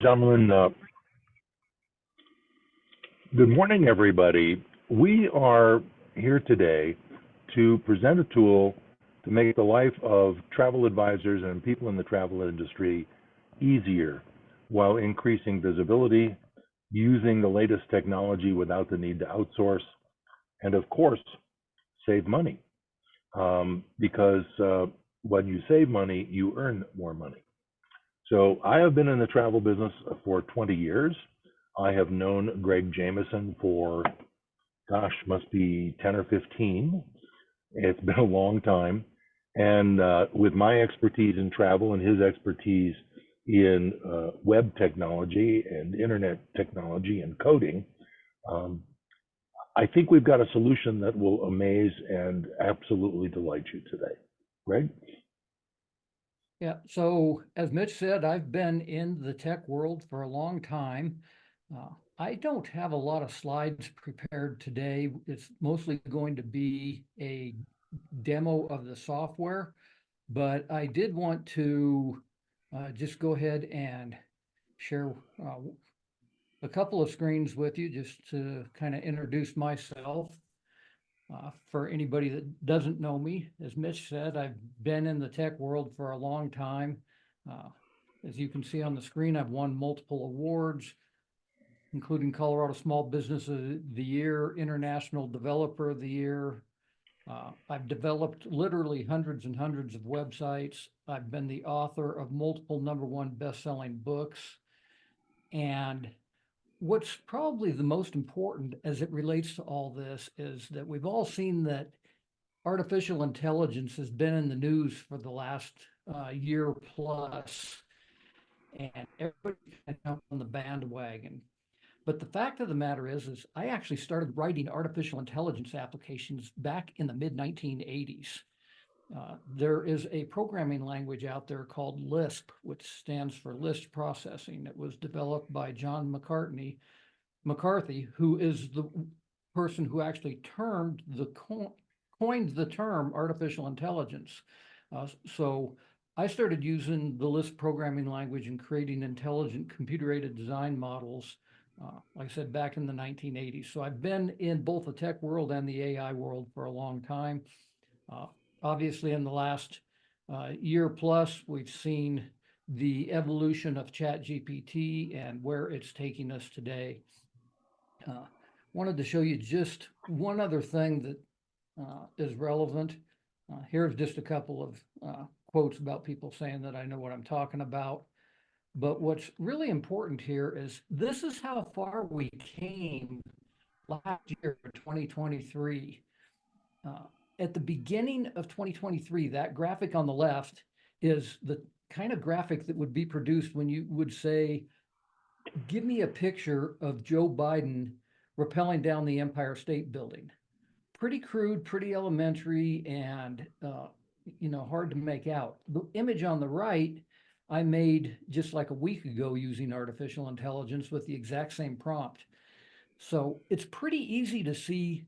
Gentlemen, good morning, everybody. We are here today to present a tool to make the life of travel advisors and people in the travel industry easier while increasing visibility, using the latest technology without the need to outsource, and of course, save money. Because when you save money, you earn more money. So I have been in the travel business for 20 years. I have known Greg Jameson for, gosh, must be 10 or 15. It's been a long time. And with my expertise in travel and his expertise in web technology and internet technology and coding, um, I think we've got a solution that will amaze and absolutely delight you today. Greg? Yeah, so as Mitch said, I've been in the tech world for a long time. I don't have a lot of slides prepared today. It's mostly going to be a demo of the software, but I did want to just go ahead and share a couple of screens with you just to kind of introduce myself. For anybody that doesn't know me, as Mitch said, I've been in the tech world for a long time. Uh, as you can see on the screen, I've won multiple awards, including Colorado Small Business of the Year, International Developer of the Year. I've developed literally hundreds and hundreds of websites. I've been the author of multiple #1 best-selling books. And what's probably the most important as it relates to all this is that we've all seen that artificial intelligence has been in the news for the last year plus, and everybody kind of jumped on the bandwagon. But the fact of the matter is I actually started writing artificial intelligence applications back in the mid 1980s. There is a programming language out there called Lisp, which stands for List Processing. It was developed by John McCarthy, who is the person who actually coined the term artificial intelligence. So I started using the Lisp programming language and creating intelligent computer-aided design models, like I said, back in the 1980s. So I've been in both the tech world and the AI world for a long time. Obviously, in the last year plus, we've seen the evolution of ChatGPT and where it's taking us today. Wanted to show you just one other thing that is relevant. Here's just a couple of quotes about people saying that I know what I'm talking about. But what's really important here is this is how far we came last year, 2023. At the beginning of 2023, that graphic on the left is the kind of graphic that would be produced when you would say, give me a picture of Joe Biden rappelling down the Empire State Building. Pretty crude, pretty elementary, and hard to make out. The image on the right, I made just like a week ago using artificial intelligence with the exact same prompt. So it's pretty easy to see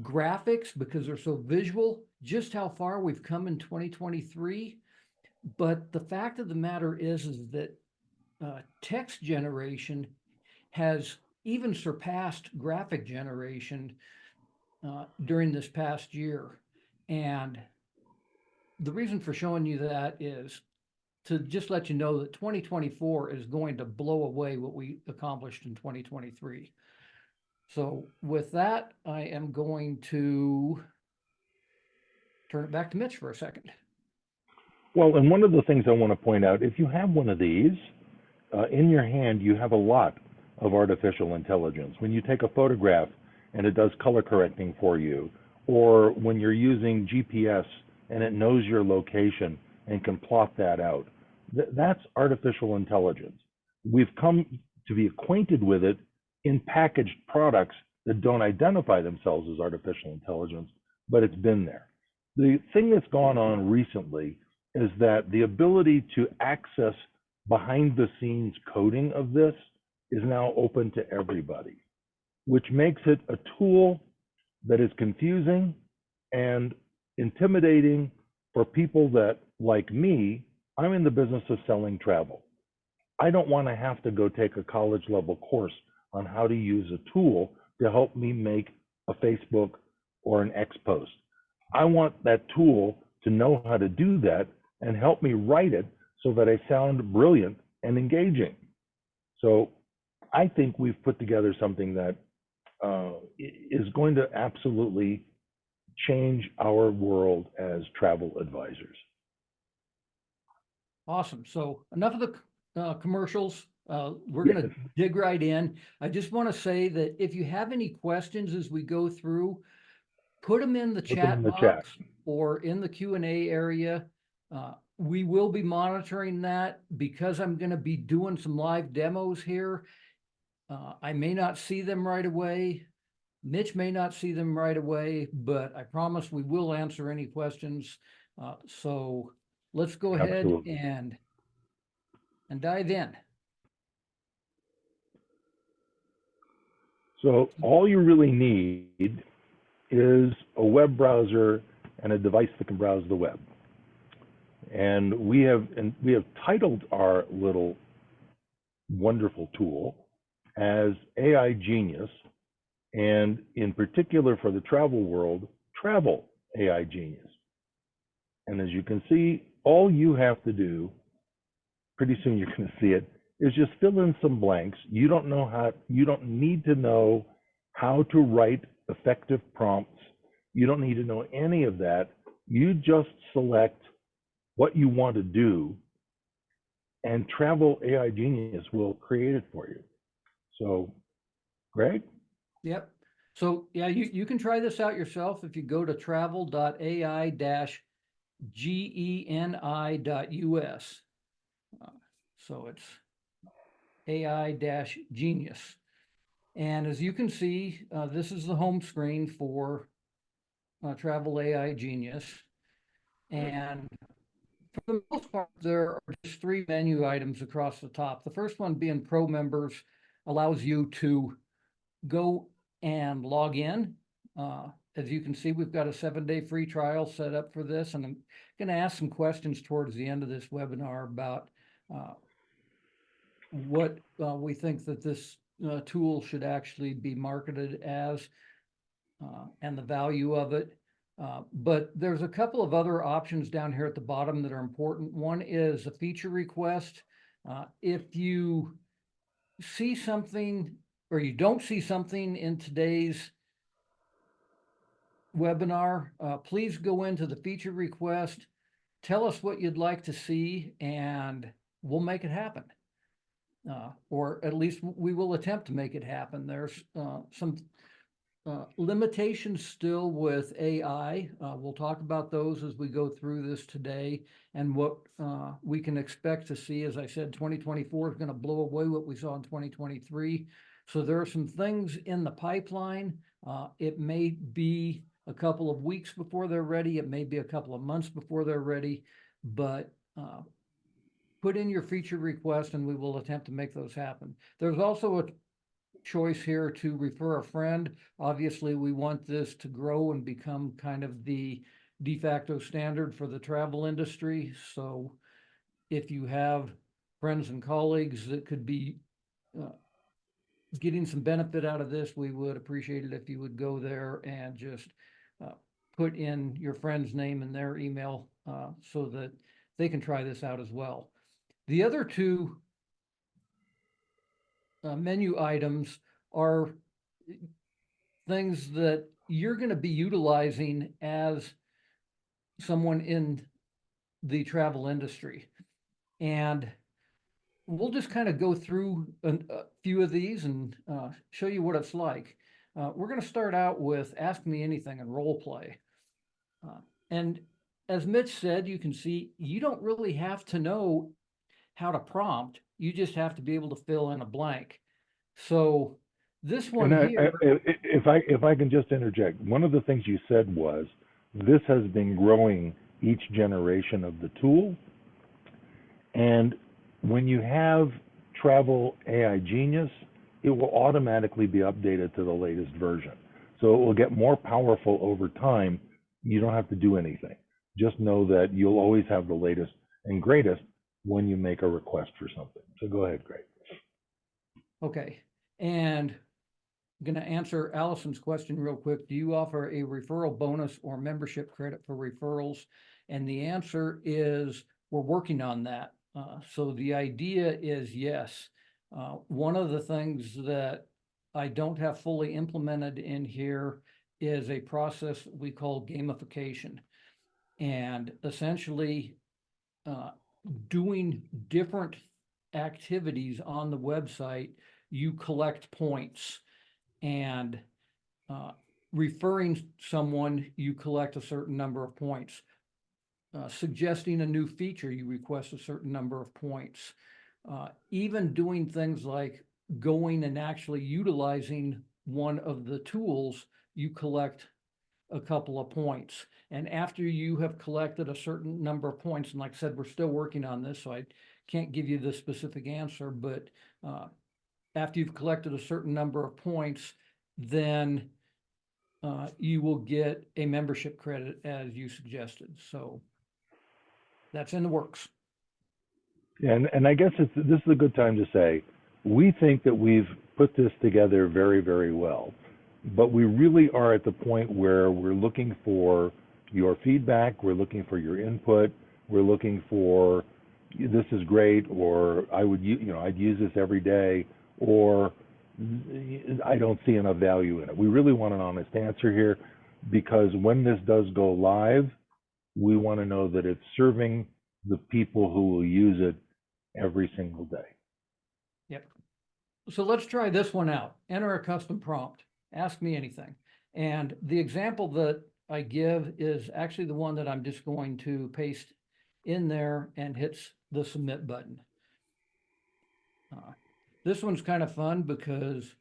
graphics because they're so visual, just how far we've come in 2023. But the fact of the matter is that text generation has even surpassed graphic generation during this past year. And the reason for showing you that is to just let you know that 2024 is going to blow away what we accomplished in 2023. So with that, I am going to turn it back to Mitch for a second. Well, and one of the things I want to point out, if you have one of these in your hand, you have a lot of artificial intelligence. When you take a photograph and it does color correcting for you, or when you're using GPS and it knows your location and can plot that out, that's artificial intelligence. We've come to be acquainted with it in packaged products that don't identify themselves as artificial intelligence, but it's been there. The thing that's gone on recently is that the ability to access behind the scenes coding of this is now open to everybody, which makes it a tool that is confusing and intimidating for people that, like me, I'm in the business of selling travel. I don't want to have to go take a college level course on how to use a tool to help me make a Facebook or an X post. I want that tool to know how to do that and help me write it so that I sound brilliant and engaging. So I think we've put together something that is going to absolutely change our world as travel advisors. Awesome. So enough of the commercials. We're going to dig right in. I just want to say that if you have any questions as we go through, put them in the chat box or in the Q&A area. We will be monitoring that because I'm going to be doing some live demos here. I may not see them right away. Mitch may not see them right away, but I promise we will answer any questions. So let's go ahead and dive in. So all you really need is a web browser and a device that can browse the web. And we have titled our little wonderful tool as AI Genius, and in particular for the travel world, Travel AI Genius. And as you can see, all you have to do, pretty soon you're going to see it, is just fill in some blanks. You don't need to know how to write effective prompts. You don't need to know any of that. You just select what you want to do, and Travel AI Genius will create it for you. So, Greg? Yep. So yeah, you can try this out yourself if you go to travel.ai-geni.us. So it's AI-Genius. And as you can see, this is the home screen for Travel AI Genius. And for the most part, there are just 3 menu items across the top. The first one being Pro Members allows you to go and log in. As you can see, we've got a 7-day free trial set up for this, and I'm going to ask some questions towards the end of this webinar about what we think that this tool should actually be marketed as and the value of it. But there's a couple of other options down here at the bottom that are important. One is a feature request. If you see something or you don't see something in today's webinar, please go into the feature request, tell us what you'd like to see, and we'll make it happen. Or at least we will attempt to make it happen. There's some limitations still with AI. We'll talk about those as we go through this today, and what we can expect to see. As I said, 2024 is going to blow away what we saw in 2023. So there are some things in the pipeline. It may be a couple of weeks before they're ready. It may be a couple of months before they're ready, but put in your feature request and we will attempt to make those happen. There's also a choice here to refer a friend. Obviously, we want this to grow and become kind of the de facto standard for the travel industry. So if you have friends and colleagues that could be getting some benefit out of this, we would appreciate it if you would go there and just put in your friend's name and their email so that they can try this out as well. The other 2 menu items are things that you're going to be utilizing as someone in the travel industry. And we'll just kind of go through a few of these and show you what it's like. We're going to start out with Ask Me Anything and role play. And as Mitch said, you can see you don't really have to know how to prompt. You just have to be able to fill in a blank. So this one here. If I can just interject, one of the things you said was this has been growing each generation of the tool. And when you have Travel AI Genius, it will automatically be updated to the latest version. So it will get more powerful over time. You don't have to do anything. Just know that you'll always have the latest and greatest when you make a request for something. So go ahead, Greg. Okay, and I'm going to answer Allison's question real quick. Do you offer a referral bonus or membership credit for referrals? And the answer is we're working on that. So the idea is yes. One of the things that I don't have fully implemented in here is a process we call gamification. And essentially doing different activities on the website, you collect points. And referring someone, you collect a certain number of points. Suggesting a new feature, you request a certain number of points. Even doing things like going and actually utilizing one of the tools, you collect a couple of points. And after you have collected a certain number of points, and like I said, we're still working on this, so I can't give you the specific answer, but after you've collected a certain number of points, then you will get a membership credit as you suggested. So that's in the works. And I guess this is a good time to say, we think that we've put this together very, very well, but we really are at the point where we're looking for your feedback, we're looking for your input, we're looking for, this is great, or I'd use this every day, or I don't see enough value in it. We really want an honest answer here, because when this does go live, we want to know that it's serving the people who will use it every single day. Yep. So let's try this one out. Enter a custom prompt. Ask me anything. And the example that I give is actually the one that I'm just going to paste in there and hits the submit button. This one's kind of fun because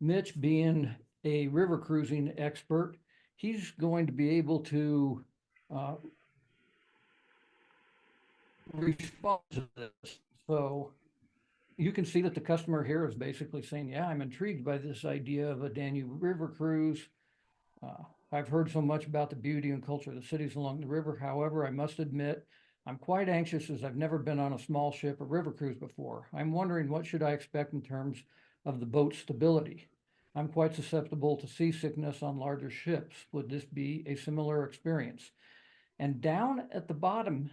Mitch, being a river cruising expert, he's going to be able to respond to this. So you can see that the customer here is basically saying, yeah, I'm intrigued by this idea of a Danube River cruise. I've heard so much about the beauty and culture of the cities along the river. However, I must admit, I'm quite anxious as I've never been on a small ship or river cruise before. I'm wondering, what should I expect in terms of the boat's stability? I'm quite susceptible to seasickness on larger ships. Would this be a similar experience? And down at the bottom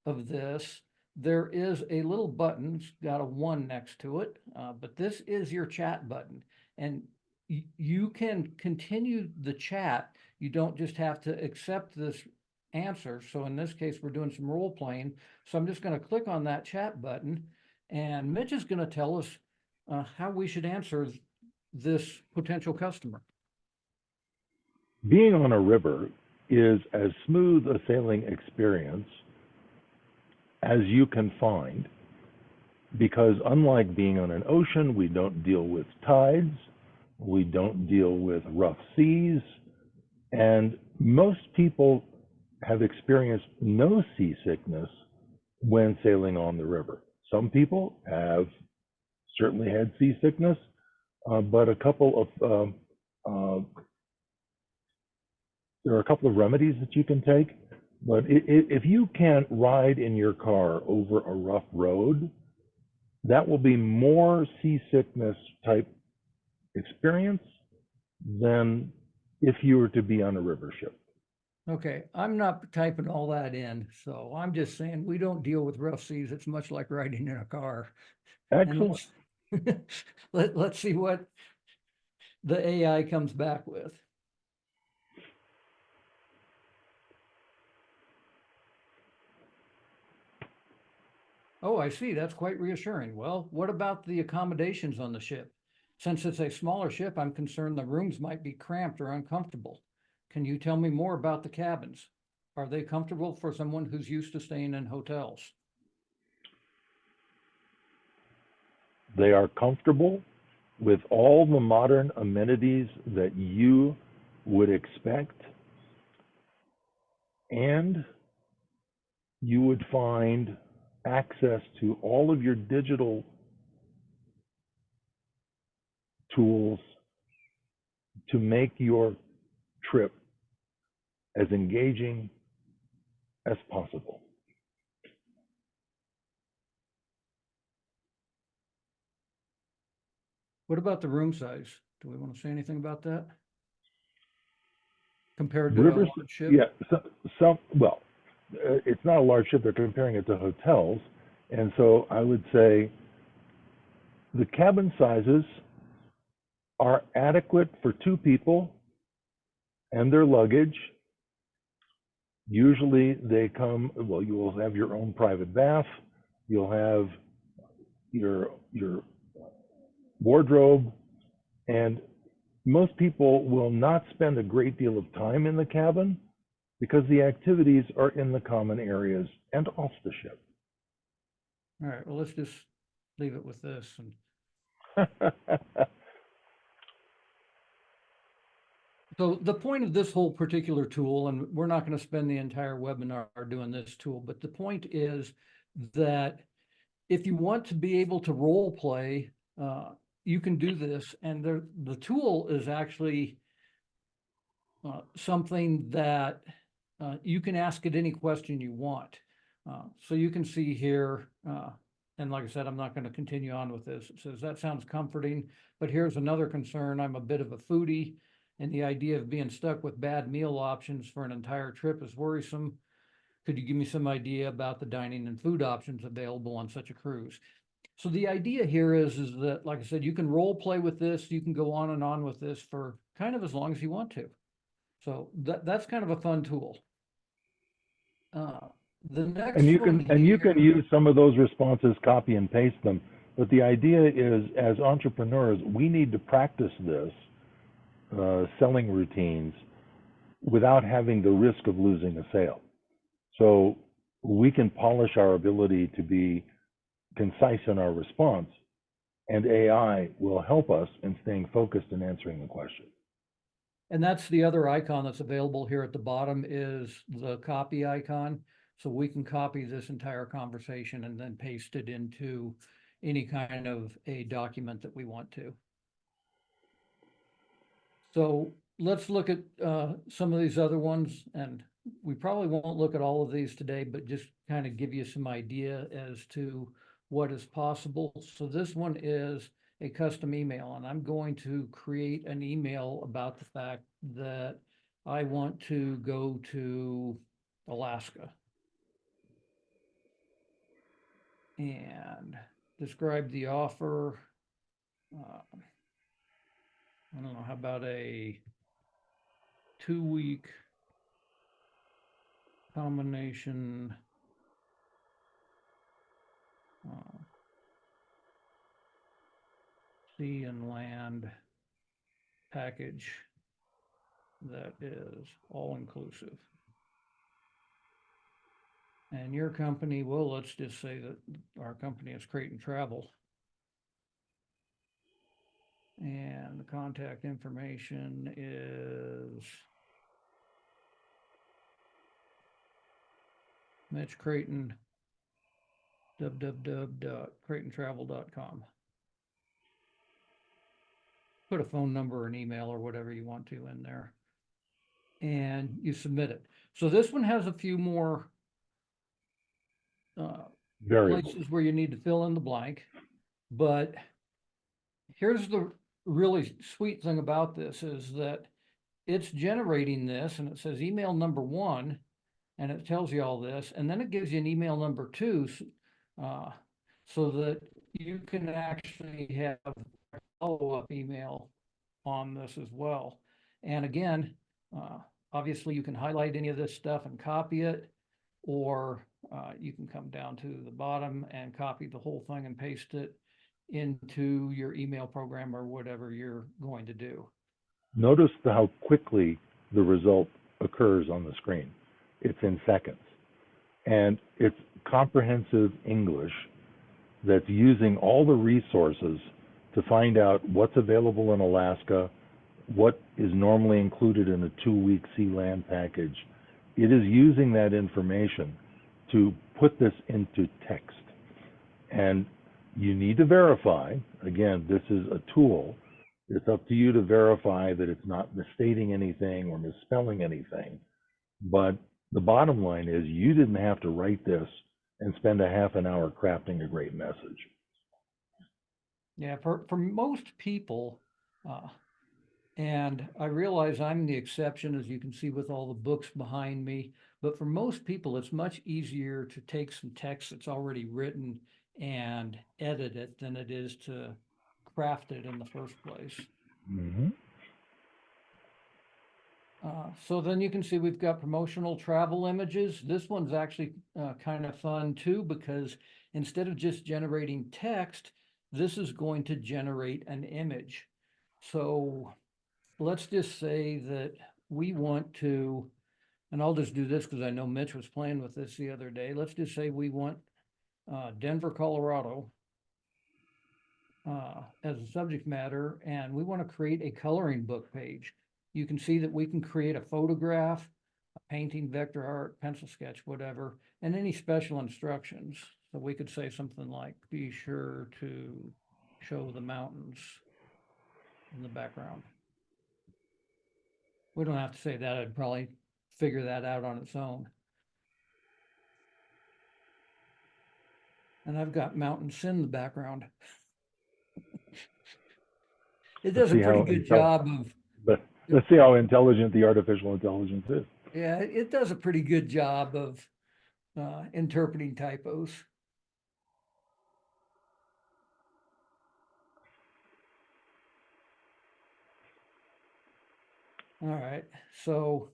of this, there is a little button. It's got a 1 next to it, but this is your chat button. And you can continue the chat. You don't just have to accept this answer. So in this case, we're doing some role playing. So I'm just going to click on that chat button, and Mitch is going to tell us how we should answer this potential customer. Being on a river is as smooth a sailing experience as you can find, because unlike being on an ocean, we don't deal with tides, we don't deal with rough seas, and most people have experienced no seasickness when sailing on the river. Some people have certainly had seasickness, but there are a couple of remedies that you can take. But if you can't ride in your car over a rough road, that will be more seasickness type experience than if you were to be on a river ship. Okay, I'm not typing all that in, so I'm just saying we don't deal with rough seas. It's much like riding in a car. Excellent. Let's see what the AI comes back with. Oh, I see. That's quite reassuring. Well, what about the accommodations on the ship? Since it's a smaller ship, I'm concerned the rooms might be cramped or uncomfortable. Can you tell me more about the cabins? Are they comfortable for someone who's used to staying in hotels? They are comfortable with all the modern amenities that you would expect, and you would find access to all of your digital tools to make your trip as engaging as possible. What about the room size? Do we want to say anything about that? Compared to a Rivers, large ship? yeah, well, it's not a large ship. They're comparing it to hotels. And so I would say the cabin sizes are adequate for 2 people and their luggage. Usually they come, well, you will have your own private bath. You'll have your wardrobe, and most people will not spend a great deal of time in the cabin because the activities are in the common areas and off the ship. All right, well, let's just leave it with this. And so the point of this whole particular tool, and we're not going to spend the entire webinar doing this tool, but the point is that if you want to be able to role play, you can do this. And the tool is actually something that you can ask it any question you want. So you can see here, and like I said, I'm not going to continue on with this. It says, that sounds comforting, but here's another concern. I'm a bit of a foodie, and the idea of being stuck with bad meal options for an entire trip is worrisome. Could you give me some idea about the dining and food options available on such a cruise? So the idea here is that, like I said, you can role play with this. You can go on with this for kind of as long as you want to. So that's kind of a fun tool. The next And you one can here, use some of those responses, copy and paste them. But the idea is, as entrepreneurs, we need to practice this selling routines without having the risk of losing a sale. So we can polish our ability to be concise in our response, and AI will help us in staying focused and answering the question. and that's the other icon that's available here at the bottom is the copy icon. So we can copy this entire conversation and then paste it into any kind of a document that we want to. So let's look at some of these other ones, and we probably won't look at all of these today, but just kind of give you some idea as to what is possible. So this one is a custom email, and I'm going to create an email about the fact that I want to go to Alaska and describe the offer. I don't know, how about a 2-week combination sea and land package that is all inclusive. And your company, well, let's just say that our company is Creighton Travel. And the contact information is Mitch Creighton, www.creightontravel.com. Put a phone number or an email or whatever you want to in there, and you submit it. So this one has a few more places where you need to fill in the blank, but here's the really sweet thing about this is that it's generating this, and it says email number 1, and it tells you all this, and then it gives you an email number 2, so that you can actually have a follow-up email on this as well. And again, obviously you can highlight any of this stuff and copy it, or you can come down to the bottom and copy the whole thing and paste it into your email program or whatever you're going to do. Notice how quickly the result occurs on the screen. It's in seconds. And it's comprehensive English that's using all the resources to find out what's available in Alaska, what is normally included in a 2-week sea land package. It is using that information to put this into text. And you need to verify, again, this is a tool. It's up to you to verify that it's not misstating anything or misspelling anything. But the bottom line is you didn't have to write this and spend a half an hour crafting a great message. Yeah, for most people, uh, and I realize I'm the exception, as you can see with all the books behind me, but for most people, it's much easier to take some text that's already written and edit it than it is to craft it in the first place. Hmm. So then you can see we've got promotional travel images. This one's actually kind of fun too, because instead of just generating text, this is going to generate an image. So let's just say that we want to, and I'll just do this because I know Mitch was playing with this the other day. Let's just say we want Denver, Colorado as a subject matter, and we want to create a coloring book page. You can see that we can create a photograph, a painting, vector art, pencil sketch, whatever, and any special instructions. So we could say something like, be sure to show the mountains in the background. We don't have to say that. I'd probably figure that out on its own. And I've got mountains in the background. It Let's does a see pretty how good job of, but let's see how intelligent the artificial intelligence is. yeah, it does a pretty good job of interpreting typos. All right, so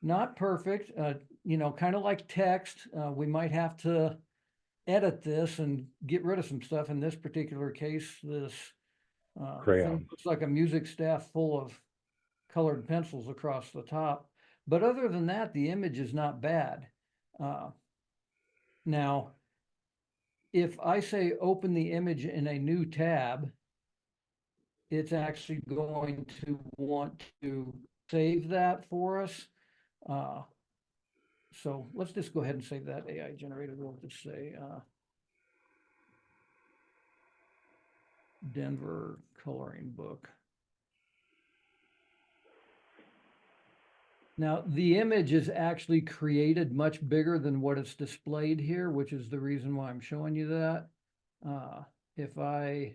not perfect, kind of like text. We might have to edit this and get rid of some stuff. In this particular case, this thing Crayons. looks like a music staff full of colored pencils across the top. But other than that, the image is not bad. Now, if I say open the image in a new tab, it's actually going to want to save that for us. So let's just go ahead and save that AI generated. We'll just say Denver coloring book. Now, the image is actually created much bigger than what is displayed here, which is the reason why I'm showing you that. If I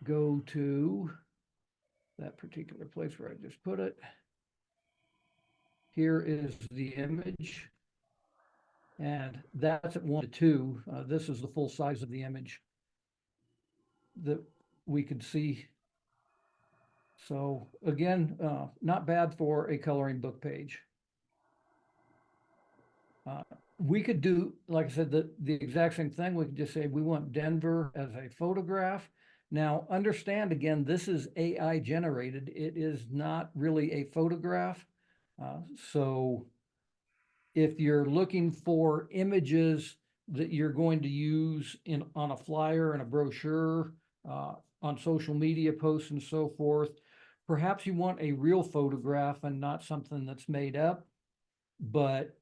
go to that particular place where I just put it, here is the image, and that's at 1 to 2. This is the full size of the image that we could see. So again, not bad for a coloring book page. We could do, like I said, the exact same thing. We could just say we want Denver as a photograph. Now, understand again, this is AI generated. It is not really a photograph. So if you're looking for images that you're going to use on a flyer and a brochure, on social media posts and so forth, perhaps you want a real photograph and not something that's made up. But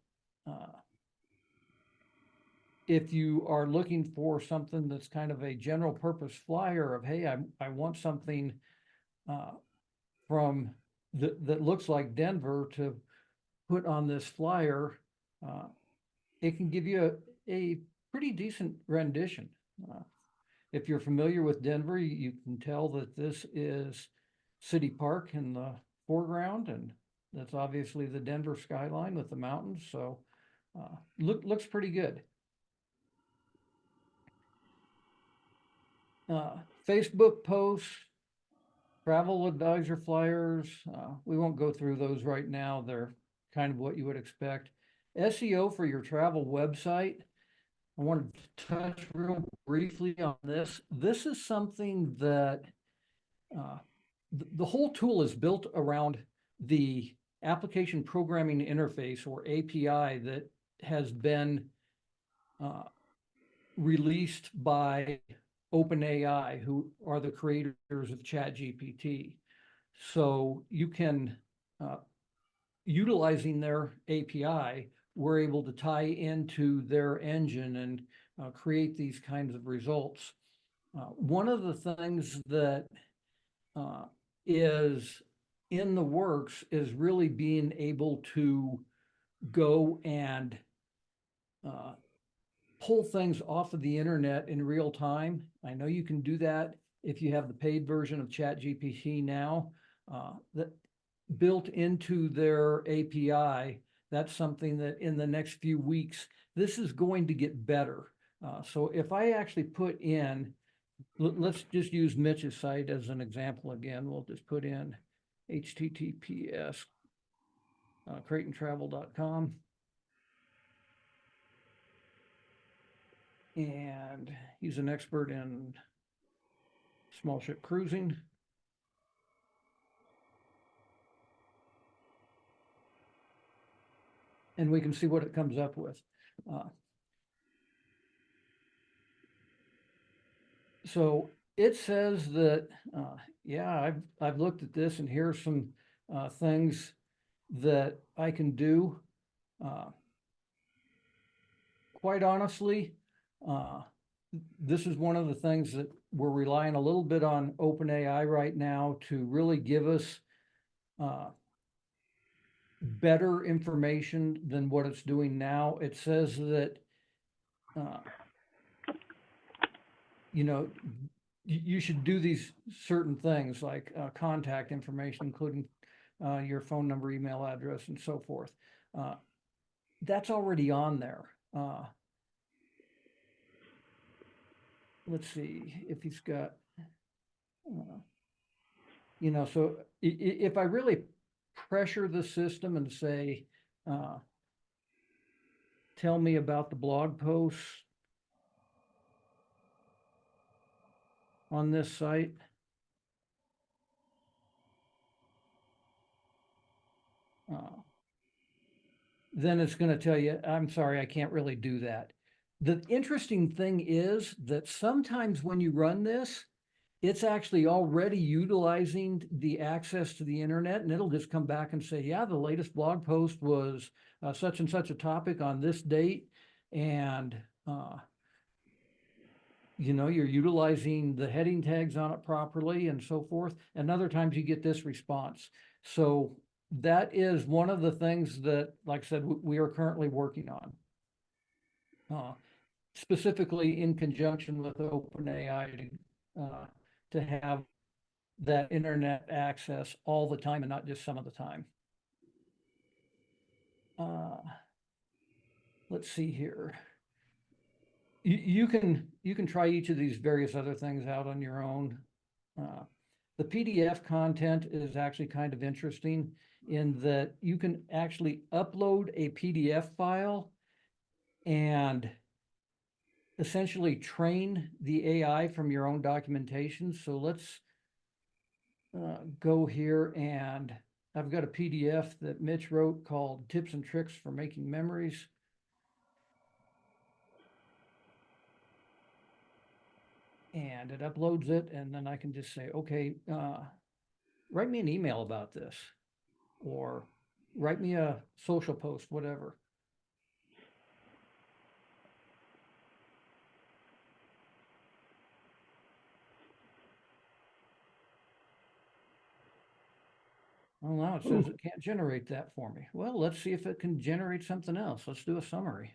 if you are looking for something that's kind of a general purpose flyer of, hey, I want something from that looks like Denver to put on this flyer, it can give you a pretty decent rendition. If you're familiar with Denver, you can tell that this is City Park in the foreground, and that's obviously the Denver skyline with the mountains. So looks pretty good. Facebook posts, travel advisor flyers. We won't go through those right now. They're kind of what you would expect. SEO for your travel website. I wanted to touch real briefly on this. This is something that the whole tool is built around the application programming interface, or API, that has been released by OpenAI, who are the creators of ChatGPT. So you can, utilizing their API, we're able to tie into their engine and create these kinds of results. One of the things that is in the works is really being able to go and pull things off of the internet in real time. I know you can do that if you have the paid version of ChatGPT now. That built into their API, that's something that in the next few weeks, this is going to get better. So if I actually put in, let's just use Mitch's site as an example again. We'll just put in HTTPS creightontravel.com. And he's an expert in small ship cruising. And we can see what it comes up with. So it says that, yeah, I've looked at this, and here's some things that I can do. Quite honestly, this is one of the things that we're relying a little bit on OpenAI right now to really give us better information than what it's doing now. It says that, you know, you should do these certain things like contact information, including your phone number, email address, and so forth. That's already on there. Let's see if he's got, you know, so if I really pressure the system and say, tell me about the blog posts on this site. Then it's going to tell you, I'm sorry, I can't really do that. The interesting thing is that sometimes when you run this, it's actually already utilizing the access to the internet, and it'll just come back and say, yeah, the latest blog post was such and such a topic on this date. And, you know, you're utilizing the heading tags on it properly and so forth. And other times you get this response. So that is one of the things that, like I said, we are currently working on, specifically in conjunction with OpenAI to have that internet access all the time and not just some of the time. Let's see here. You can try each of these various other things out on your own. The PDF content is actually kind of interesting in that you can actually upload a PDF file and essentially train the AI from your own documentation. So let's go here, and I've got a PDF that Mitch wrote called Tips and Tricks for Making Memories. And it uploads it, and then I can just say, okay, write me an email about this, or write me a social post, whatever. Well, now it says it can't generate that for me. Well, let's see if it can generate something else. Let's do a summary.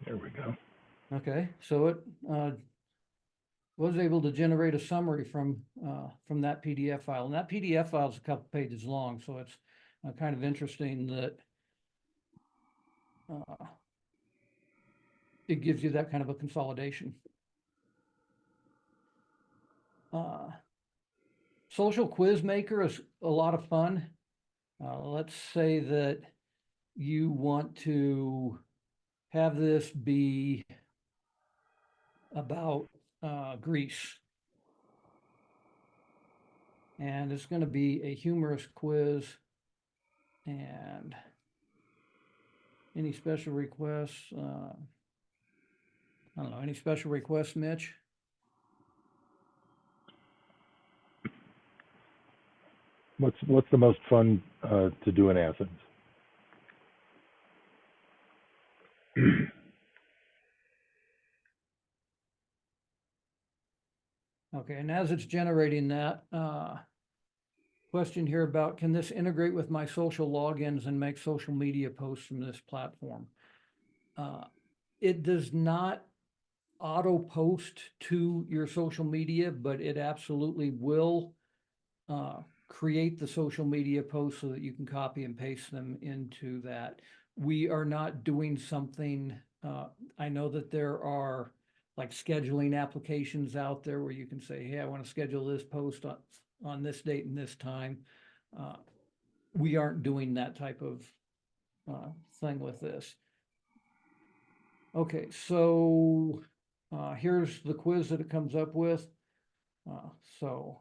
There we go. Okay, so it was able to generate a summary from that PDF file, and that PDF file is a couple pages long, so it's kind of interesting that it gives you that kind of a consolidation. Social Quiz Maker is a lot of fun. Let's say that you want to have this be about Greece. And it's going to be a humorous quiz. And any special requests? I don't know, any special requests, Mitch? What's the most fun to do in Athens? Okay, and as it's generating that, question here about, can this integrate with my social logins and make social media posts from this platform? It does not auto post to your social media, but it absolutely will create the social media posts so that you can copy and paste them into that. We are not doing something, I know that there are like scheduling applications out there where you can say, hey, I want to schedule this post on this date and this time. We aren't doing that type of thing with this. Okay, so here's the quiz that it comes up with. So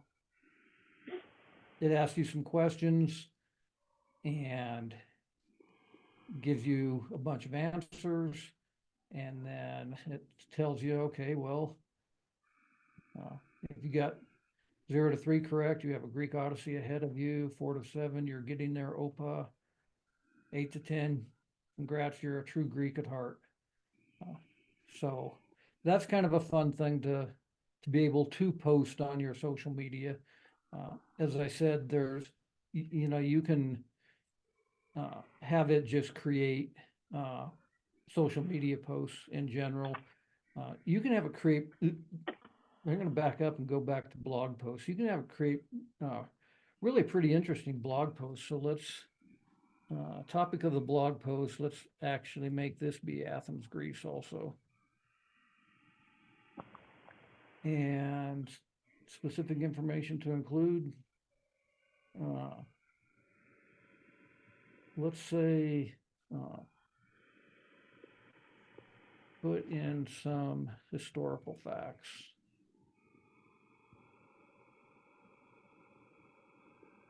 it asks you some questions and gives you a bunch of answers. And then it tells you, okay, well, if you got 0 to 3 correct, you have a Greek Odyssey ahead of you. 4 to 7, you're getting there, OPA. 8 to 10, congrats, you're a true Greek at heart. So that's kind of a fun thing to be able to post on your social media. As I said, there's, you can have it just create social media posts in general. You can have it create, we're going to back up and go back to blog posts. You can have it create really pretty interesting blog posts. So let's, topic of the blog post, let's actually make this be Athens, Greece also. And specific information to include, let's say, put in some historical facts.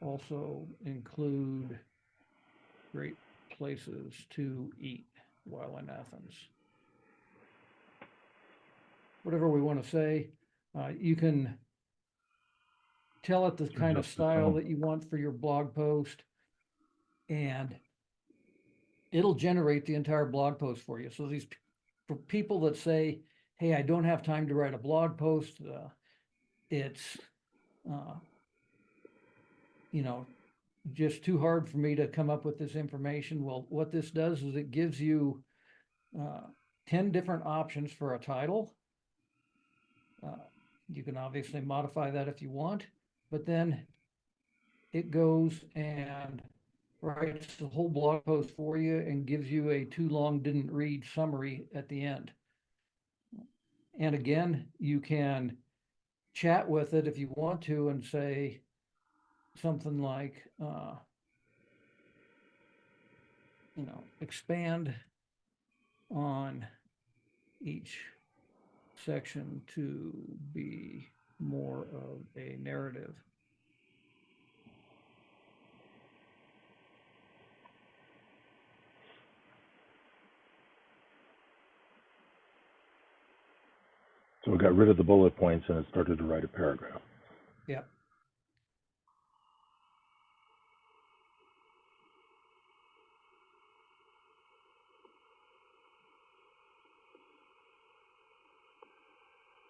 Also include great places to eat while in Athens. Whatever we want to say, you can tell it the kind of style that you want for your blog post, and it'll generate the entire blog post for you. So these, for people that say, hey, I don't have time to write a blog post, it's just too hard for me to come up with this information. Well, what this does is it gives you 10 different options for a title. You can obviously modify that if you want, but then it goes and writes the whole blog post for you and gives you a too long didn't read summary at the end. And again, you can chat with it if you want to and say something like, expand on each section to be more of a narrative. So it got rid of the bullet points and it started to write a paragraph. Yeah.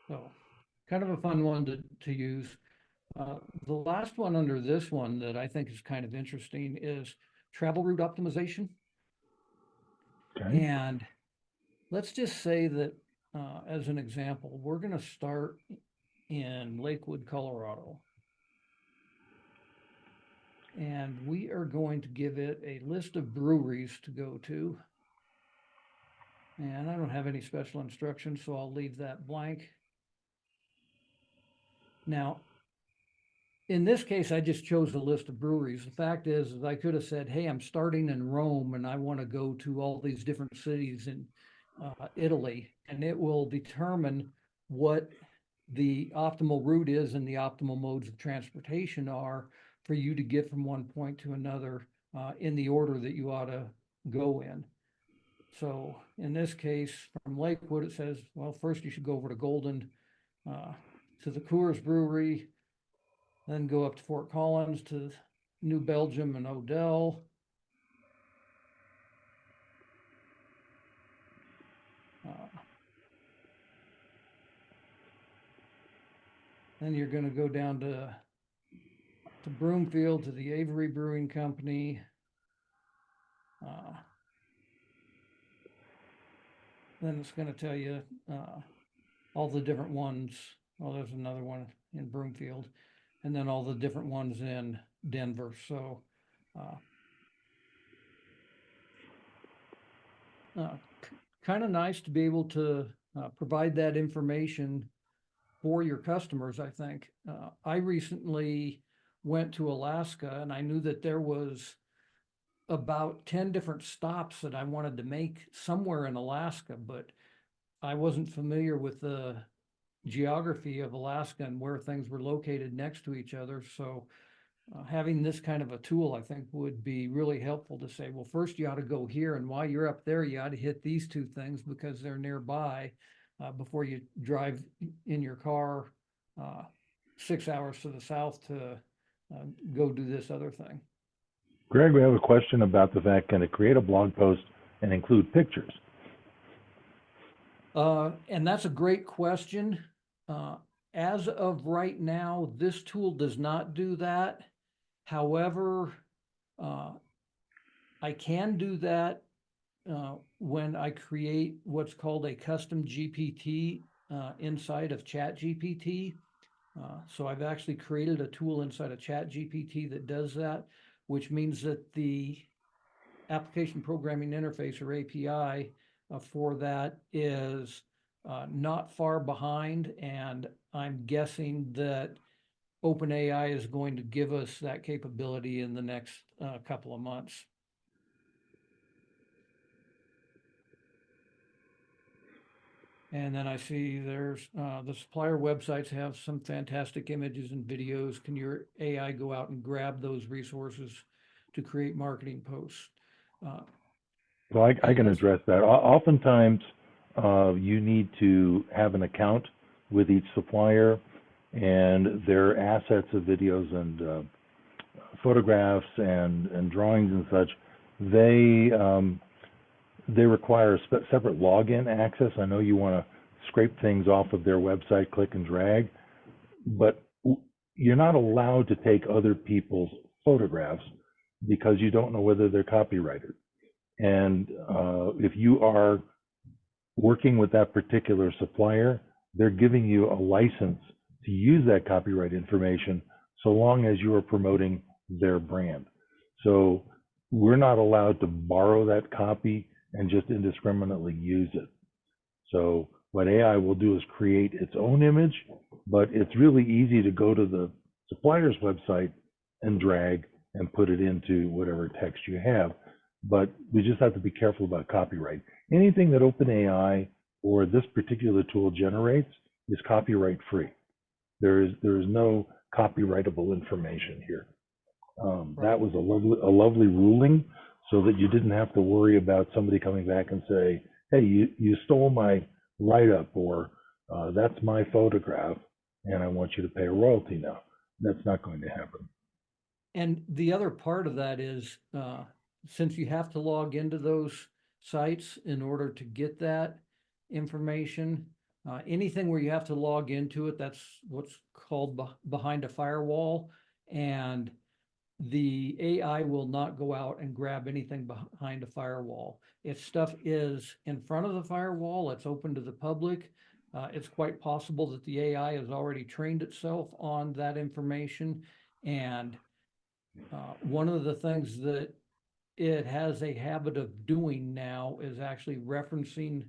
So kind of a fun one to use. The last one under this one that I think is kind of interesting is travel route optimization. Okay. And let's just say that, as an example, we're going to start in Lakewood, Colorado. And we are going to give it a list of breweries to go to. And I don't have any special instructions, so I'll leave that blank. Now, in this case, I just chose a list of breweries. The fact is I could have said, hey, I'm starting in Rome and I want to go to all these different cities in Italy, and it will determine what the optimal route is and the optimal modes of transportation are for you to get from one point to another in the order that you ought to go in. So in this case, from Lakewood, it says, well, first you should go over to Golden, to the Coors Brewery, then go up to Fort Collins, to New Belgium and Odell. Then you're going to go down to to Broomfield, to the Avery Brewing Company. Then it's going to tell you all the different ones. Oh, there's another one in Broomfield, and then all the different ones in Denver. So kind of nice to be able to provide that information for your customers, I think. I recently went to Alaska, and I knew that there was about 10 different stops that I wanted to make somewhere in Alaska, but I wasn't familiar with the geography of Alaska and where things were located next to each other. So having this kind of a tool, I think, would be really helpful to say, well, first you ought to go here, and while you're up there, you ought to hit these two things because they're nearby before you drive in your car 6 hours to the south to go do this other thing. Greg, we have a question about the fact, can it create a blog post and include pictures? And that's a great question. As of right now, this tool does not do that. However, I can do that when I create what's called a custom GPT inside of ChatGPT. So I've actually created a tool inside of ChatGPT that does that, which means that the application programming interface, or API, for that is not far behind, and I'm guessing that OpenAI is going to give us that capability in the next couple of months. And then I see there's the supplier websites have some fantastic images and videos. Can your AI go out and grab those resources to create marketing posts? Well, I can address that. Oftentimes, you need to have an account with each supplier, and their assets of videos and photographs and drawings and such, they require separate login access. I know you want to scrape things off of their website, click and drag, but you're not allowed to take other people's photographs because you don't know whether they're copyrighted. And if you are working with that particular supplier, they're giving you a license to use that copyright information so long as you are promoting their brand. So we're not allowed to borrow that copy and just indiscriminately use it. So what AI will do is create its own image, but it's really easy to go to the supplier's website and drag and put it into whatever text you have. But we just have to be careful about copyright. Anything that OpenAI or this particular tool generates is copyright free. There is no copyrightable information here. That was a lovely ruling, so that you didn't have to worry about somebody coming back and say, hey, you stole my write-up, or that's my photograph and I want you to pay a royalty now. That's not going to happen. And the other part of that is, since you have to log into those sites in order to get that information, anything where you have to log into it, that's what's called behind a firewall, and the AI will not go out and grab anything behind a firewall. If stuff is in front of the firewall, it's open to the public. It's quite possible that the AI has already trained itself on that information. And one of the things that it has a habit of doing now is actually referencing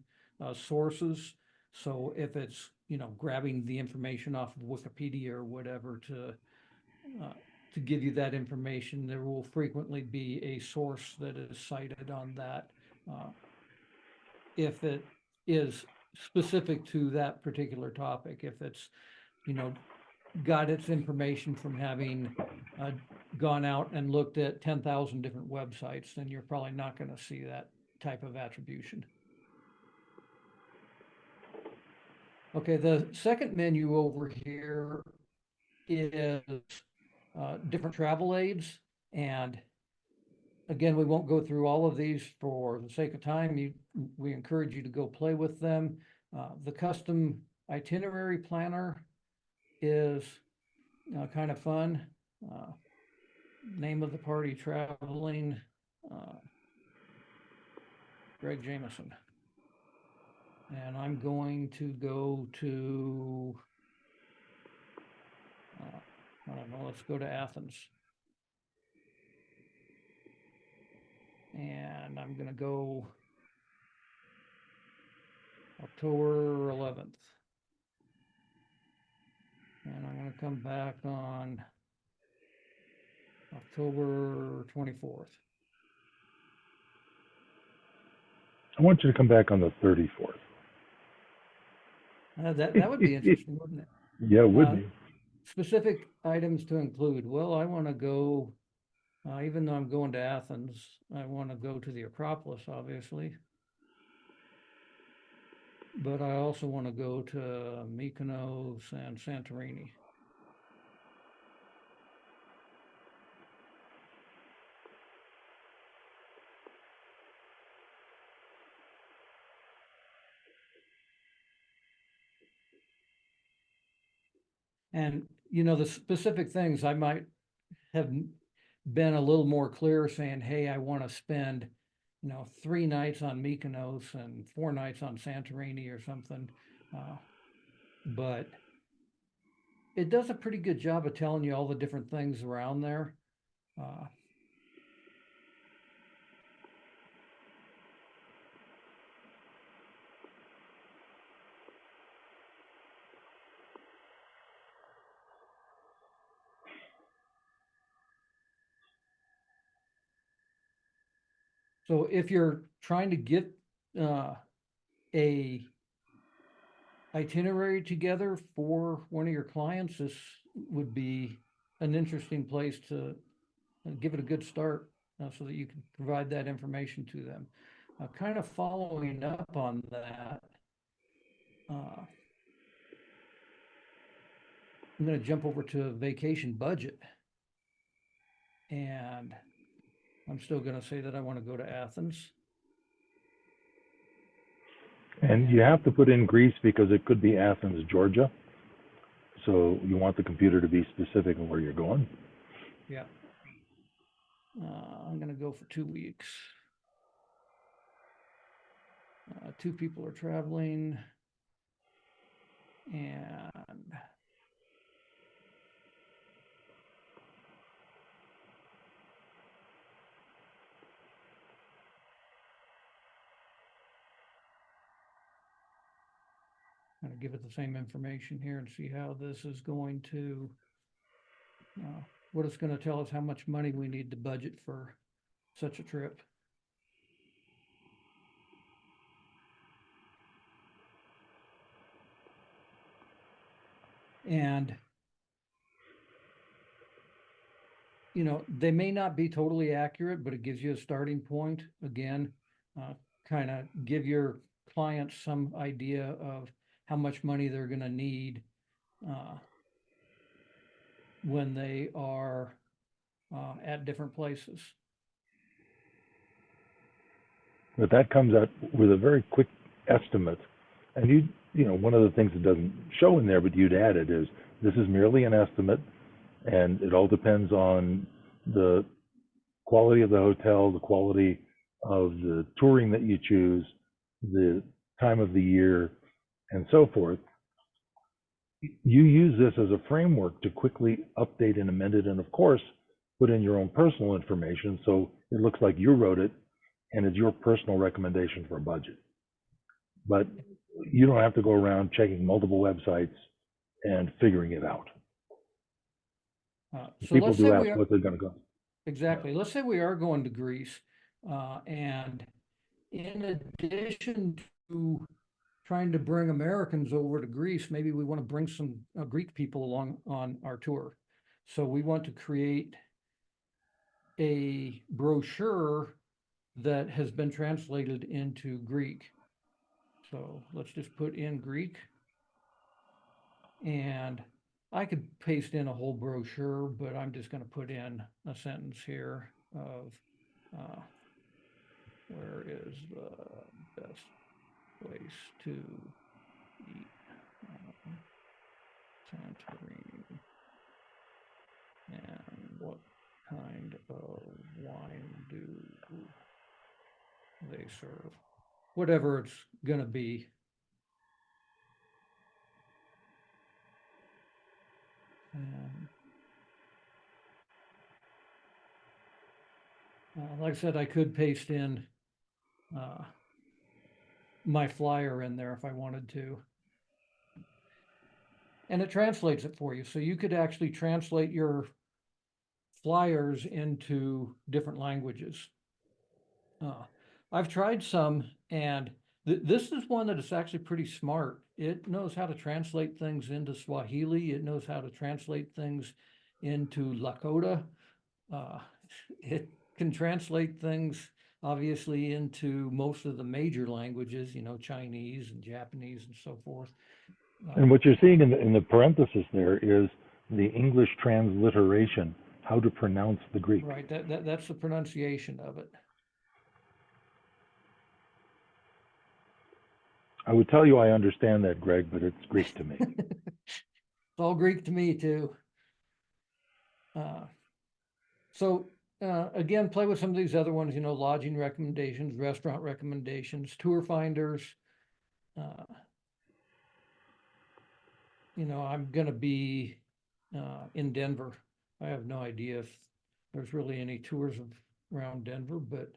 sources. So if it's, grabbing the information off of Wikipedia or whatever to give you that information, there will frequently be a source that is cited on that. If it is specific to that particular topic, if it's, got its information from having gone out and looked at 10,000 different websites, then you're probably not going to see that type of attribution. Okay, the second menu over here is different travel aids. And again, we won't go through all of these for the sake of time. We encourage you to go play with them. The custom itinerary planner is kind of fun. name of the party traveling, Greg Jameson. And I'm going to go to, I don't know, let's go to Athens. And I'm going to go October 11th. And I'm going to come back on October 24th. I want you to come back on the 34th. That would be interesting, wouldn't it? Yeah, it would be. Specific items to include. Well, I want to go, even though I'm going to Athens, I want to go to the Acropolis, obviously. But I also want to go to Mykonos and Santorini. And, you know, the specific things I might have been a little more clear saying, hey, I want to spend, you know, 3 nights on Mykonos and 4 nights on Santorini or something. But it does a pretty good job of telling you all the different things around there. So if you're trying to get a itinerary together for one of your clients, this would be an interesting place to give it a good start so that you can provide that information to them. Kind of following up on that, I'm going to jump over to vacation budget. And I'm still going to say that I want to go to Athens. And you have to put in Greece because it could be Athens, Georgia. So you want the computer to be specific on where you're going. Yeah. I'm going to go for 2 weeks. 2 people are traveling. And I'm going to give it the same information here and see how this is going to, what it's going to tell us how much money we need to budget for such a trip. And, you know, they may not be totally accurate, but it gives you a starting point. Again, kind of give your clients some idea of how much money they're going to need when they are at different places. But that comes out with a very quick estimate. And you know, one of the things that doesn't show in there, but you'd add it is this is merely an estimate, and it all depends on the quality of the hotel, the quality of the touring that you choose, the time of the year, and so forth. You use this as a framework to quickly update and amend it, and of course, put in your own personal information so it looks like you wrote it and it's your personal recommendation for a budget. But you don't have to go around checking multiple websites and figuring it out. So People let's do say ask we are, what they're going to go. exactly. Let's say we are going to Greece, and in addition to trying to bring Americans over to Greece, maybe we want to bring some Greek people along on our tour. So we want to create a brochure that has been translated into Greek. So let's just put in Greek. And I could paste in a whole brochure, but I'm just going to put in a sentence here of where is the best place to eat? Santorini. And what kind of wine do they serve? Whatever it's going to be. Like I said, I could paste in my flyer in there if I wanted to. And it translates it for you. So you could actually translate your flyers into different languages. I've tried some, and this is one that is actually pretty smart. It knows how to translate things into Swahili. It knows how to translate things into Lakota. It can translate things obviously into most of the major languages, Chinese and Japanese and so forth. And what you're seeing in the parenthesis there is the English transliteration, how to pronounce the Greek. Right, that's the pronunciation of it. I would tell you I understand that, Greg, but it's Greek to me. It's all Greek to me too. Again, play with some of these other ones, lodging recommendations, restaurant recommendations, tour finders. I'm going to be in Denver. I have no idea if there's really any tours around Denver, but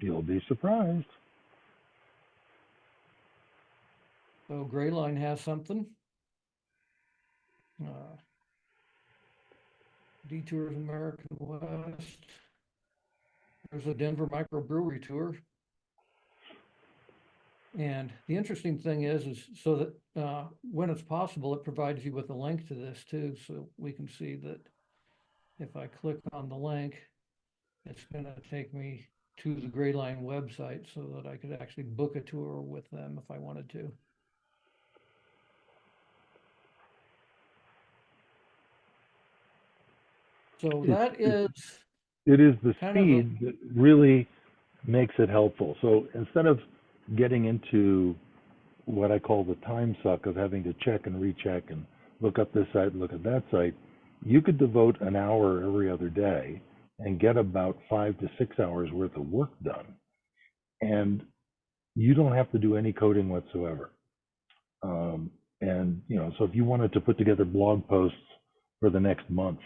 you'll be surprised. So Grayline has something. Detours American West. There's a Denver microbrewery tour. And the interesting thing is so that when it's possible, it provides you with a link to this too. So we can see that if I click on the link, it's going to take me to the Grayline website so that I could actually book a tour with them if I wanted to. So that is. It is the speed that really makes it helpful. So instead of getting into what I call the time suck of having to check and recheck and look up this site, look at that site, you could devote an hour every other day and get about 5 to 6 hours worth of work done. And you don't have to do any coding whatsoever. So if you wanted to put together blog posts for the next month,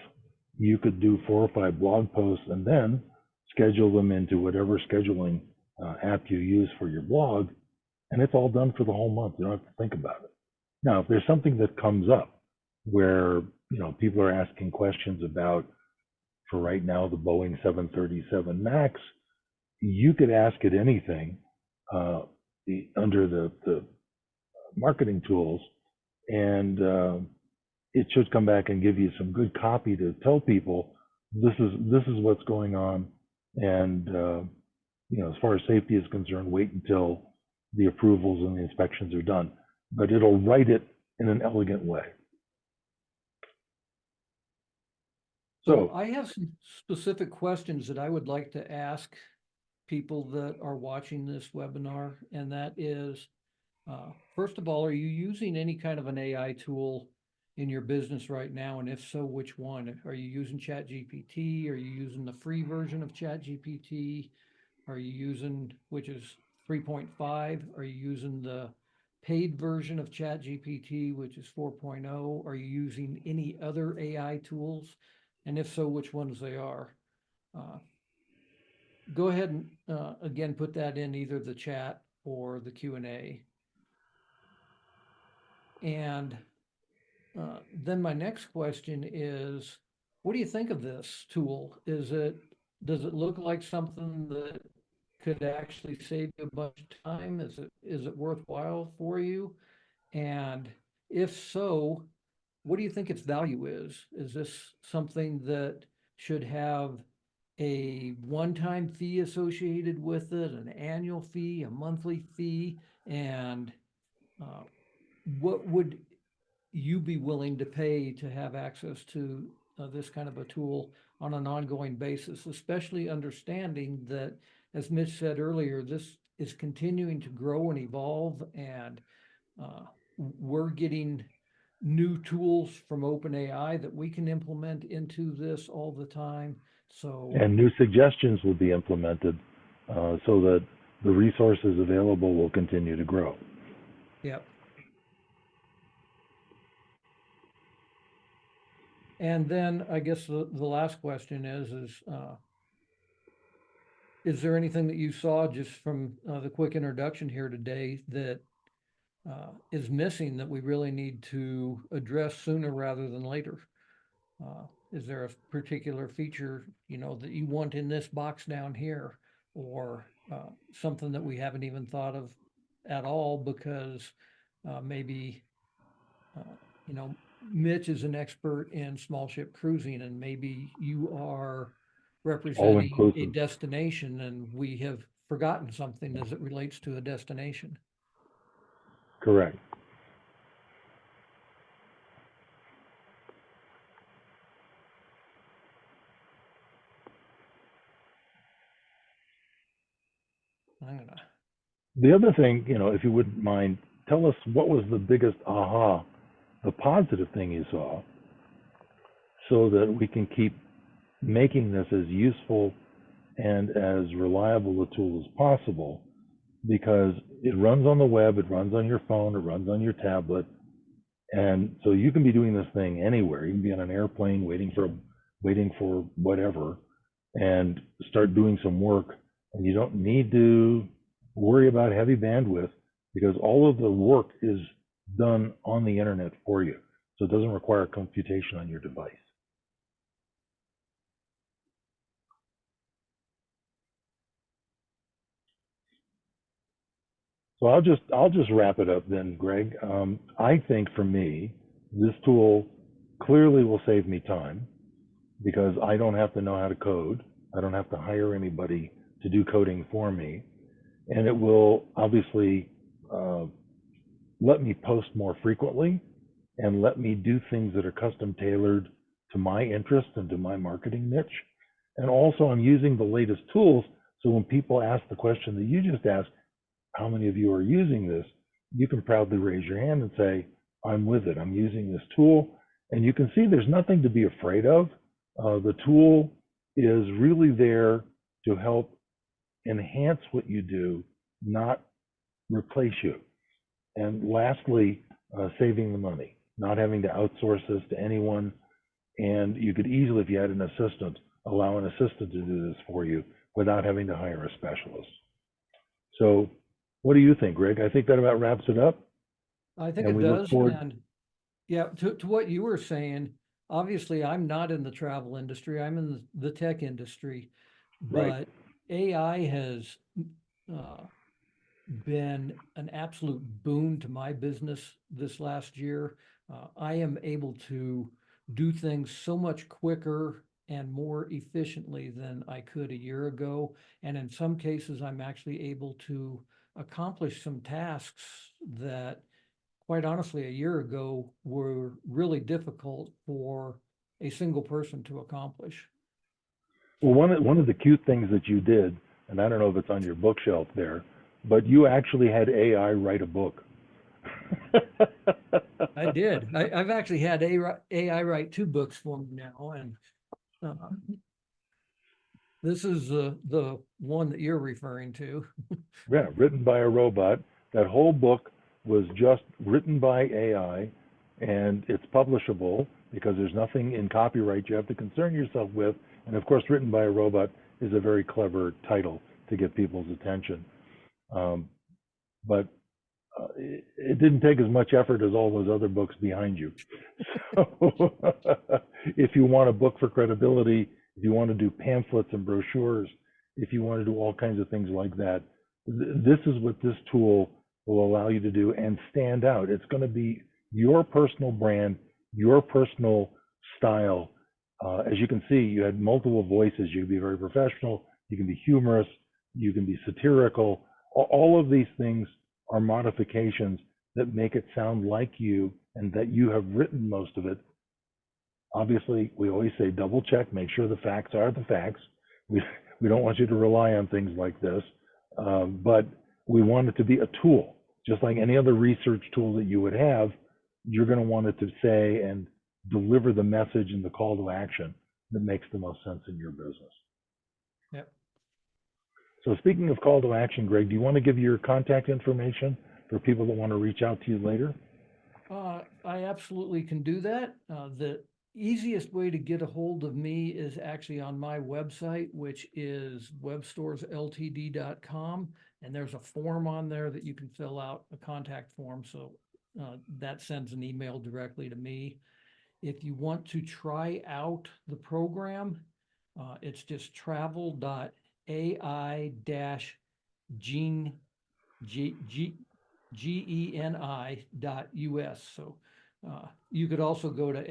you could do 4 or 5 blog posts and then schedule them into whatever scheduling app you use for your blog, and it's all done for the whole month. You don't have to think about it. Now, if there's something that comes up where people are asking questions about, for right now, the Boeing 737 MAX, you could ask it anything under the marketing tools, and it should come back and give you some good copy to tell people this is what's going on. And as far as safety is concerned, wait until the approvals and the inspections are done. But it'll write it in an elegant way. So I have some specific questions that I would like to ask people that are watching this webinar, and that is, first of all, are you using any kind of an AI tool in your business right now? And if so, which one? Are you using ChatGPT? Are you using the free version of ChatGPT? Are you using, which is 3.5? Are you using the paid version of ChatGPT, which is 4.0? Are you using any other AI tools? And if so, which ones they are? Go ahead and again, put that in either the chat or the Q&A. And then my next question is, what do you think of this tool? Does it look like something that could actually save you a bunch of time? Is it worthwhile for you? And if so, what do you think its value is? Is this something that should have a one-time fee associated with it, an annual fee, a monthly fee? And what would you be willing to pay to have access to this kind of a tool on an ongoing basis, especially understanding that, as Mitch said earlier, this is continuing to grow and evolve, and we're getting new tools from OpenAI that we can implement into this all the time. So, And new suggestions will be implemented so that the resources available will continue to grow. yeah. And then I guess the last question is there anything that you saw just from the quick introduction here today that is missing that we really need to address sooner rather than later? Is there a particular feature, that you want in this box down here, or something that we haven't even thought of at all because maybe, Mitch is an expert in small ship cruising, and maybe you are All representing a inclusive. destination and we have forgotten something as it relates to a destination. Correct. I'm gonna, The other thing, if you wouldn't mind, tell us what was the biggest aha, the positive thing you saw, so that we can keep making this as useful and as reliable a tool as possible, because it runs on the web, it runs on your phone, it runs on your tablet, and so you can be doing this thing anywhere. You can be on an airplane waiting for whatever, and start doing some work, and you don't need to worry about heavy bandwidth because all of the work is done on the internet for you. So it doesn't require computation on your device. So I'll just wrap it up then, Greg. I think for me, this tool clearly will save me time because I don't have to know how to code. I don't have to hire anybody to do coding for me, and it will obviously let me post more frequently and let me do things that are custom tailored to my interest and to my marketing niche. And also, I'm using the latest tools. So when people ask the question that you just asked, how many of you are using this? You can proudly raise your hand and say, I'm with it. I'm using this tool. And you can see there's nothing to be afraid of. The tool is really there to help enhance what you do, not replace you. And lastly, saving the money, not having to outsource this to anyone. And you could easily, if you had an assistant, allow an assistant to do this for you without having to hire a specialist. So what do you think, Greg? I think that about wraps it up. I think And it we look does. forward. And yeah, to what you were saying, obviously I'm not in the travel industry, I'm in the tech industry, Right. but AI has uh, been an absolute boon to my business this last year. I am able to do things so much quicker and more efficiently than I could a year ago. And in some cases, I'm actually able to accomplish some tasks that, quite honestly, a year ago were really difficult for a single person to accomplish. Well, one of the cute things that you did, and I don't know if it's on your bookshelf there, but you actually had AI write a book. I did. I've actually had AI write 2 books for me now, and uh, this is the one that you're referring to. Yeah, written by a robot. That whole book was just written by AI, and it's publishable because there's nothing in copyright you have to concern yourself with. And of course, written by a robot is a very clever title to get people's attention. Um, but it didn't take as much effort as all those other books behind you. So if you want a book for credibility, if you want to do pamphlets and brochures, if you want to do all kinds of things like that, this is what this tool will allow you to do and stand out. It's going to be your personal brand, your personal style. As you can see, you had multiple voices. You can be very professional, you can be humorous, you can be satirical. All of these things are modifications that make it sound like you and that you have written most of it. Obviously, we always say double check, make sure the facts are the facts. We don't want you to rely on things like this, but we want it to be a tool, just like any other research tool that you would have. you're going to want it to say and deliver the message and the call to action that makes the most sense in your business. Yep. So speaking of call to action, Greg, do you want to give your contact information for people that want to reach out to you later? I absolutely can do that. The easiest way to get a hold of me is actually on my website, which is webstoresltd.com. And there's a form on there that you can fill out, a contact form. So that sends an email directly to me. If you want to try out the program, it's just travel.ai-geni.us. So you could also go to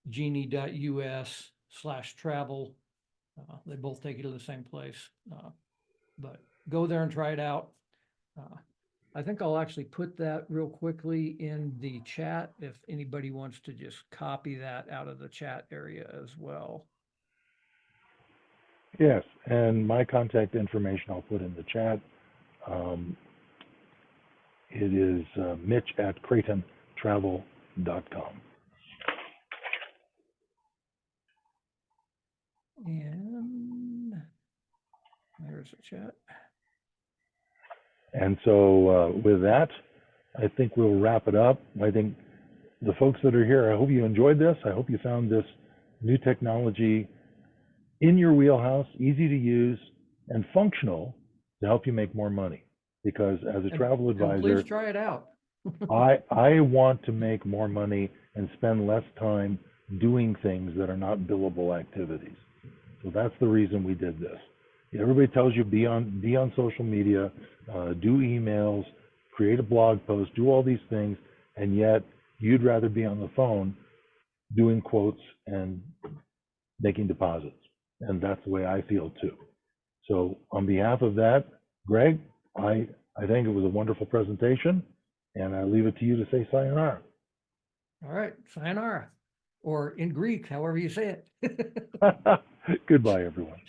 aigenie.us/travel. They both take you to the same place. But go there and try it out. I think I'll actually put that real quickly in the chat if anybody wants to just copy that out of the chat area as well. Yes, and my contact information I'll put in the chat. It is Mitch@CreightonTravel.com. And there's the chat. And so with that, I think we'll wrap it up. I think the folks that are here, I hope you enjoyed this. I hope you found this new technology in your wheelhouse, easy to use, and functional to help you make more money. Because as a travel advisor, please try it out. I want to make more money and spend less time doing things that are not billable activities. So that's the reason we did this. Everybody tells you be on social media, do emails, create a blog post, do all these things, and yet you'd rather be on the phone doing quotes and making deposits. And that's the way I feel too. So on behalf of that, Greg, I think it was a wonderful presentation, and I leave it to you to say sayonara. All right, sayonara, or in Greek, however you say it. Goodbye, everyone.